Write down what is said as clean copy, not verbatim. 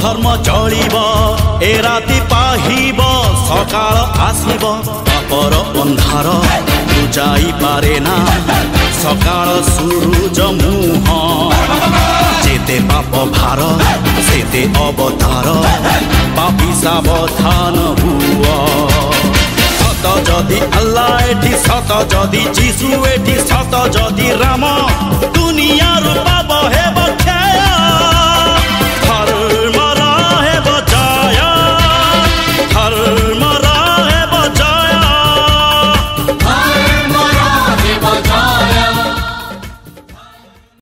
धर्म चलिब ए राति पाहिब सकाळ आसिब पापर अंधार बुझाई पारे ना सकाळ सूरज मुह जेते पाप भार सेते अवतार पापी सावधान हुआ सत जदि अल्लाह एठी सत जदि जीसु एठी सत जदि राम